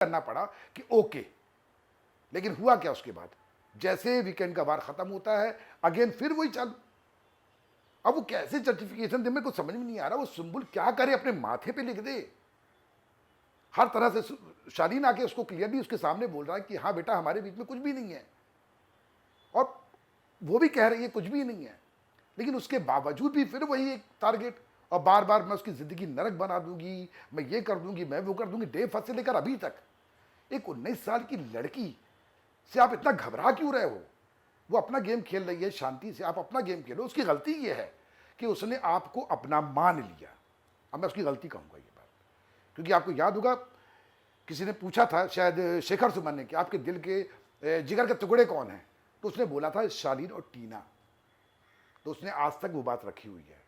करना पड़ा कि ओके। लेकिन हुआ क्या उसके बाद, जैसे वीकेंड का वार खत्म होता है अगेन फिर वही चालू। अब वो कैसे जस्टिफिकेशन दे, मेरे को समझ में नहीं आ रहा। वो सुम्बुल क्या करे, अपने माथे पे लिख दे। हर तरह से शालीन आके उसको क्लियरली उसके सामने बोल रहा है कि हाँ बेटा हमारे बीच में कुछ भी नहीं है, और वो भी कह रही है कुछ भी नहीं है। लेकिन उसके बावजूद भी फिर वही एक टारगेट, और बार बार मैं उसकी जिंदगी नरक बना दूंगी, मैं ये कर दूंगी, मैं वो कर दूंगी। डे फर्स्ट से लेकर अभी तक एक 19 साल की लड़की से आप इतना घबरा क्यों रहे हो? वो अपना गेम खेल रही है शांति से, आप अपना गेम खेलो। उसकी गलती ये है कि उसने आपको अपना मान लिया। अब मैं उसकी गलती कहूंगा ये बात, क्योंकि आपको याद होगा किसी ने पूछा था, शायद शेखर सुमन ने, कि आपके दिल के जिगर के टुकड़े कौन हैं, तो उसने बोला था शालीन और टीना। तो उसने आज तक वो बात रखी हुई है।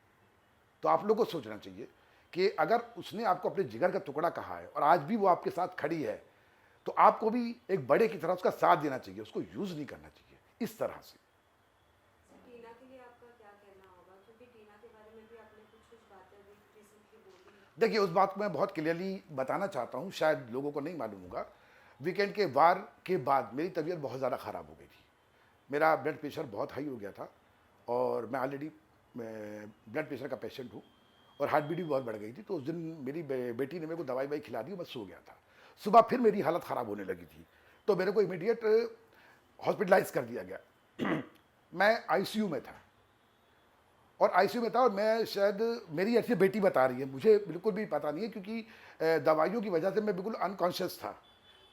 तो आप लोगों को सोचना चाहिए कि अगर उसने आपको अपने जिगर का टुकड़ा कहा है और आज भी वो आपके साथ खड़ी है, तो आपको भी एक बड़े की तरह उसका साथ देना चाहिए, उसको यूज नहीं करना चाहिए इस तरह से। टीना के लिए आपका क्या कहना होगा, क्योंकि टीना के बारे में भी आपने कुछ बातें अभी रिसेंटली बोली। देखिए, उस बात को मैं बहुत क्लियरली बताना चाहता हूँ, शायद लोगों को नहीं मालूम होगा। वीकेंड के वार के बाद मेरी तबीयत बहुत ज़्यादा ख़राब हो गई थी। मेरा ब्लड प्रेशर बहुत हाई हो गया था, और मैं ऑलरेडी ब्लड प्रेशर का पेशेंट हूँ, और हार्ट बीट भी बहुत बढ़ गई थी। तो उस दिन मेरी बेटी ने मेरे को दवाई वाई खिला दी, मैं सो गया था। सुबह फिर मेरी हालत ख़राब होने लगी थी, तो मेरे को इमीडिएट हॉस्पिटलाइज कर दिया गया। मैं आईसीयू में था, और आईसीयू में था, और मैं शायद, मेरी ऐसी बेटी बता रही है, मुझे बिल्कुल भी पता नहीं है, क्योंकि दवाइयों की वजह से मैं बिल्कुल अनकॉन्शियस था,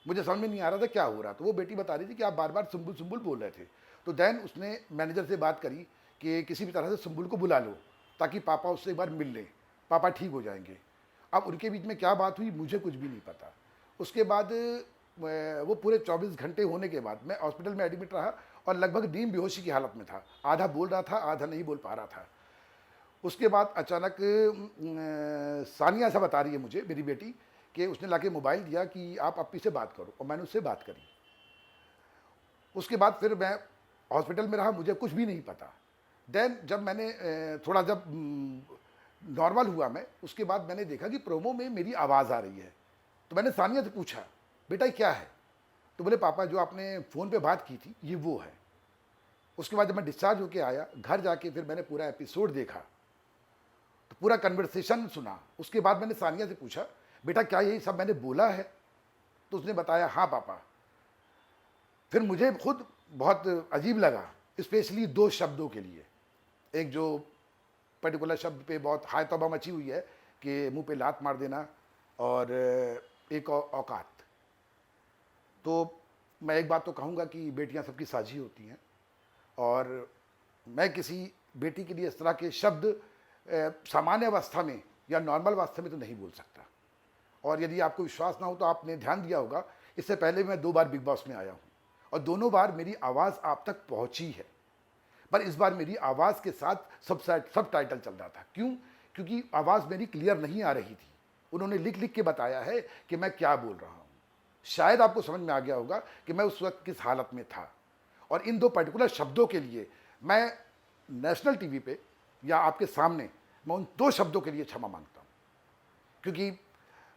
मुझे समझ में नहीं आ रहा था क्या हो रहा। तो वो बेटी बता रही थी कि आप बार बार सुम्बुल सुम्बुल बोल रहे थे। तो देन उसने मैनेजर से बात करी कि किसी भी तरह से सुम्बुल को बुला लो, ताकि पापा उससे एक बार मिल लें, पापा ठीक हो जाएंगे। अब उनके बीच में क्या बात हुई मुझे कुछ भी नहीं पता। उसके बाद वो पूरे 24 घंटे होने के बाद मैं हॉस्पिटल में एडमिट रहा, और लगभग नींद बेहोशी की हालत में था। आधा बोल रहा था, आधा नहीं बोल पा रहा था। उसके बाद अचानक सानिया से बता रही है मुझे, मेरी बेटी, कि उसने लाके मोबाइल दिया कि आप अपनी से बात करो, और मैंने उससे बात करी। उसके बाद फिर मैं हॉस्पिटल में रहा, मुझे कुछ भी नहीं पता। देन जब मैंने थोड़ा जब नॉर्मल हुआ मैं, उसके बाद मैंने देखा कि प्रोमो में मेरी आवाज़ आ रही है। तो मैंने सानिया से पूछा, बेटा ये क्या है? तो बोले पापा जो आपने फ़ोन पे बात की थी ये वो है। उसके बाद जब मैं डिस्चार्ज होके आया घर जाके, फिर मैंने पूरा एपिसोड देखा, तो पूरा कन्वर्सेशन सुना। उसके बाद मैंने सानिया से पूछा, बेटा क्या यही सब मैंने बोला है? तो उसने बताया हाँ पापा। फिर मुझे खुद बहुत अजीब लगा, स्पेशली दो शब्दों के लिए। एक जो पर्टिकुलर शब्द पे बहुत हाय तौबा मची हुई है कि मुंह पे लात मार देना, और एक औकात। तो मैं एक बात तो कहूँगा कि बेटियां सबकी साझी होती हैं, और मैं किसी बेटी के लिए इस तरह के शब्द सामान्य अवस्था में या नॉर्मल अवस्था में तो नहीं बोल सकता। और यदि आपको विश्वास ना हो तो आपने ध्यान दिया होगा, इससे पहले भी मैं 2 बार बिग बॉस में आया हूँ, और दोनों बार मेरी आवाज़ आप तक पहुँची है। पर इस बार मेरी आवाज़ के साथ सब टाइटल चल रहा था। क्यों? क्योंकि आवाज़ मेरी क्लियर नहीं आ रही थी। उन्होंने लिख लिख के बताया है कि मैं क्या बोल रहा हूँ। शायद आपको समझ में आ गया होगा कि मैं उस वक्त किस हालत में था। और इन 2 पर्टिकुलर शब्दों के लिए मैं नेशनल टीवी पे या आपके सामने मैं उन 2 शब्दों के लिए क्षमा मांगता हूँ। क्योंकि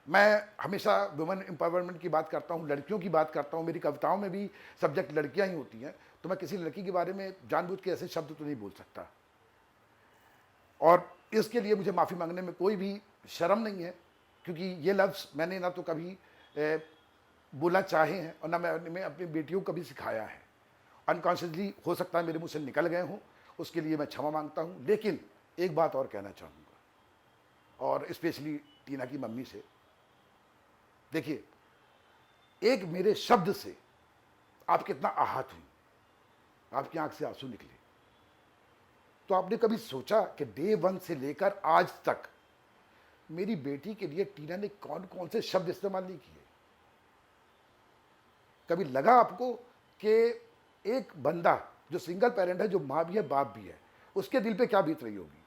मैं हमेशा वुमेन एम्पावरमेंट की बात करता हूँ, लड़कियों की बात करता हूँ, मेरी कविताओं में भी सब्जेक्ट लड़कियाँ ही होती हैं, तो मैं किसी लड़की के बारे में जानबूझ के ऐसे शब्द तो नहीं बोल सकता। और इसके लिए मुझे माफ़ी मांगने में कोई भी शर्म नहीं है, क्योंकि ये लफ्ज़ मैंने ना तो कभी बोलना चाहे हैं, और ना मैं अपनी बेटियों को कभी सिखाया है। अनकॉन्शियसली हो सकता है मेरे मुँह से निकल गए हों, उसके लिए मैं क्षमा मांगता हूँ। लेकिन एक बात और कहना चाहूँगा, और स्पेशली टीना की मम्मी से। देखिए, एक मेरे शब्द से आप कितना आहत हुई, आपकी आंख से आंसू निकले। तो आपने कभी सोचा कि डे 1 से लेकर आज तक मेरी बेटी के लिए टीना ने कौन कौन से शब्द इस्तेमाल नहीं किए? कभी लगा आपको कि एक बंदा जो सिंगल पेरेंट है, जो माँ भी है बाप भी है, उसके दिल पे क्या बीत रही होगी?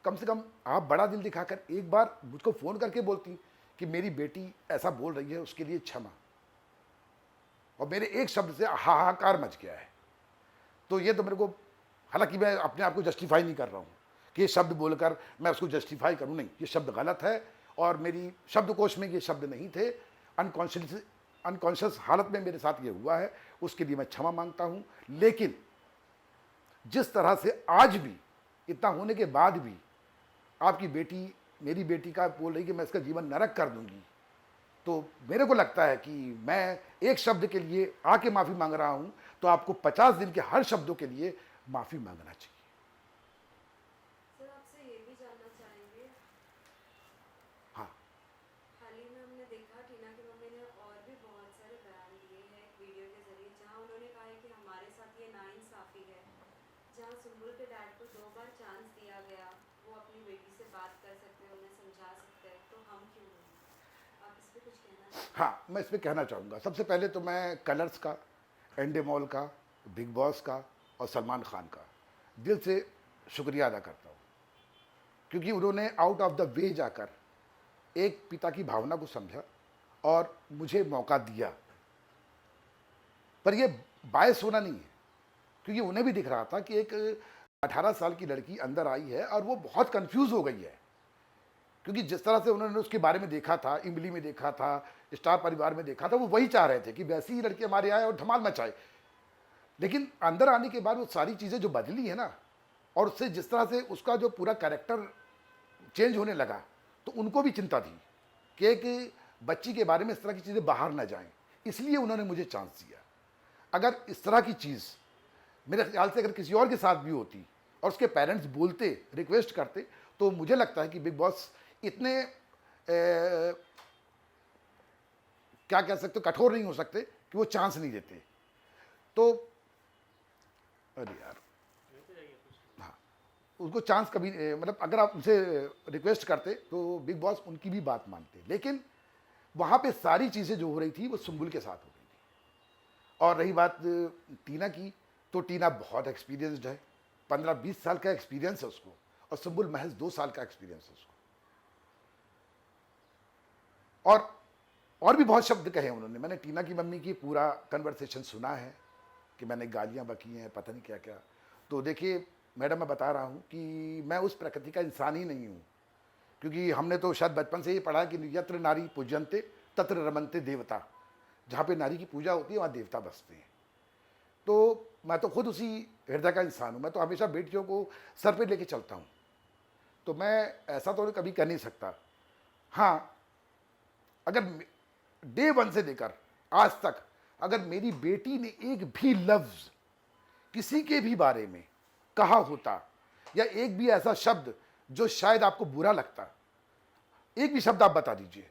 कम से कम आप बड़ा दिल दिखाकर एक बार मुझको फ़ोन करके बोलती कि मेरी बेटी ऐसा बोल रही है, उसके लिए क्षमा। और मेरे एक शब्द से हाहाकार मच गया है। तो ये तो मेरे को, हालांकि मैं अपने आप को जस्टिफाई नहीं कर रहा हूँ कि ये शब्द बोलकर मैं उसको जस्टिफाई करूँ, नहीं, ये शब्द गलत है, और मेरी शब्दकोश में ये शब्द नहीं थे, अनकॉन्शियस हालत में मेरे साथ ये हुआ है, उसके लिए मैं क्षमा मांगता हूँ। लेकिन जिस तरह से आज भी, इतना होने के बाद भी आपकी बेटी, मेरी बेटी का बोल रही कि मैं इसका जीवन नरक कर दूंगी, तो मेरे को लगता है कि मैं एक शब्द के लिए आके माफ़ी मांग रहा हूँ, तो आपको 50 दिन के हर शब्दों के लिए माफ़ी मांगना चाहिए। सर आपसे ये भी जानना चाहेंगे, हाँ, हाल ही में हमने देखा टीना की मम्मी ने और भी बहुत सारे बयान दिए हैं एक वीडियो के जरिए, जहां उन्होंने कहा है कि हमारे साथ ये नाइंसाफ़ी है। जहां सुम्बुल के डैड को 2 बार चांस दिया गया, वो अपनी बेटी से बात कर सकते हैं, उन्हें समझा सकते हैं, तो हम क्यों नहीं? आप इस पे कुछ कहना चाहेंगे? हाँ, मैं इस पे कहना चाहूँगा। सबसे पहले तो मैं कलर्स का, एंडेमॉल का, बिग बॉस का और सलमान खान का दिल से शुक्रिया अदा करता हूँ, क्योंकि उन्होंने आउट ऑफ द वे जाकर एक पिता की भावना को समझा और मुझे मौका दिया। पर ये बायस होना नहीं है, क्योंकि उन्हें भी दिख रहा था कि एक 18 साल की लड़की अंदर आई है और वो बहुत कंफ्यूज हो गई है, क्योंकि जिस तरह से उन्होंने उसके बारे में देखा था, इमली में देखा था, स्टार परिवार में देखा था, वो वही चाह रहे थे कि वैसी ही लड़की हमारे आए और धमाल मचाए। लेकिन अंदर आने के बाद वो सारी चीज़ें जो बदली है ना, और उससे जिस तरह से उसका जो पूरा कैरेक्टर चेंज होने लगा, तो उनको भी चिंता थी कि एक बच्ची के बारे में इस तरह की चीज़ें बाहर ना जाएं, इसलिए उन्होंने मुझे चांस दिया। अगर इस तरह की चीज़ मेरे ख्याल से अगर किसी और के साथ भी होती और उसके पेरेंट्स बोलते, रिक्वेस्ट करते, तो मुझे लगता है कि बिग बॉस इतने क्या कह सकते हो, कठोर नहीं हो सकते कि वो चांस नहीं देते। तो अरे यार, हाँ, उसको चांस कभी मतलब अगर आप उनसे रिक्वेस्ट करते तो बिग बॉस उनकी भी बात मानते। लेकिन वहाँ पे सारी चीज़ें जो हो रही थी वो सुम्बुल के साथ हो रही थी। और रही बात टीना की, तो टीना बहुत एक्सपीरियंस्ड है, 15-20 साल का एक्सपीरियंस है उसको, और सुम्बुल महज 2 साल का एक्सपीरियंस है उसको। और भी बहुत शब्द कहे उन्होंने। मैंने टीना की मम्मी की पूरा कन्वर्सेशन सुना है कि मैंने गालियाँ बकी हैं, पता नहीं क्या क्या। तो देखिए मैडम, मैं बता रहा हूँ कि मैं उस प्रकृति का इंसान ही नहीं हूँ, क्योंकि हमने तो शायद बचपन से ही पढ़ा है कि यत्र नारी पूज्यन्ते तत्र रमन्ते देवता, जहाँ पे नारी की पूजा होती है वहाँ देवता बसते हैं। तो मैं तो खुद उसी हृदय का इंसान हूँ। मैं तो हमेशा बेटियों को सर पे लेके चलता हूँ, तो मैं ऐसा तो कभी कर नहीं सकता। हाँ, अगर डे 1 से लेकर आज तक अगर मेरी बेटी ने एक भी लफ्ज़ किसी के भी बारे में कहा होता, या एक भी ऐसा शब्द जो शायद आपको बुरा लगता, एक भी शब्द आप बता दीजिए,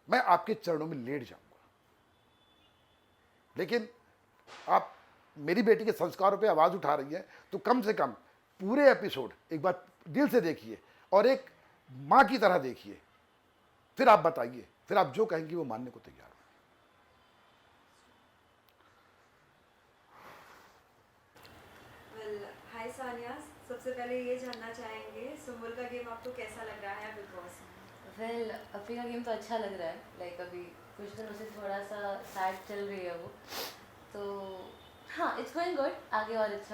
मैं आपके चरणों में लेट जाऊंगा। लेकिन आप मेरी बेटी के संस्कारों पे आवाज़ उठा रही है, तो कम से कम पूरे एपिसोड एक बार दिल से देखिए और एक माँ की तरह देखिए, फिर आप बताइए, फिर आप जो कहेंगी वो मानने को तैयार हूं। वेल, हाय सानिया, सबसे पहले ये जानना चाहेंगे सुम्बुल का गेम आपको कैसा लग रहा है बिग बॉस में? वेल अभी का गेम तो अच्छा लग रहा है। लाइक अभी कुछ दिनों से थोड़ा सा सैड चल रही है वो, तो हाँ, इट्स गोइंग गुड, आगे और अच्छा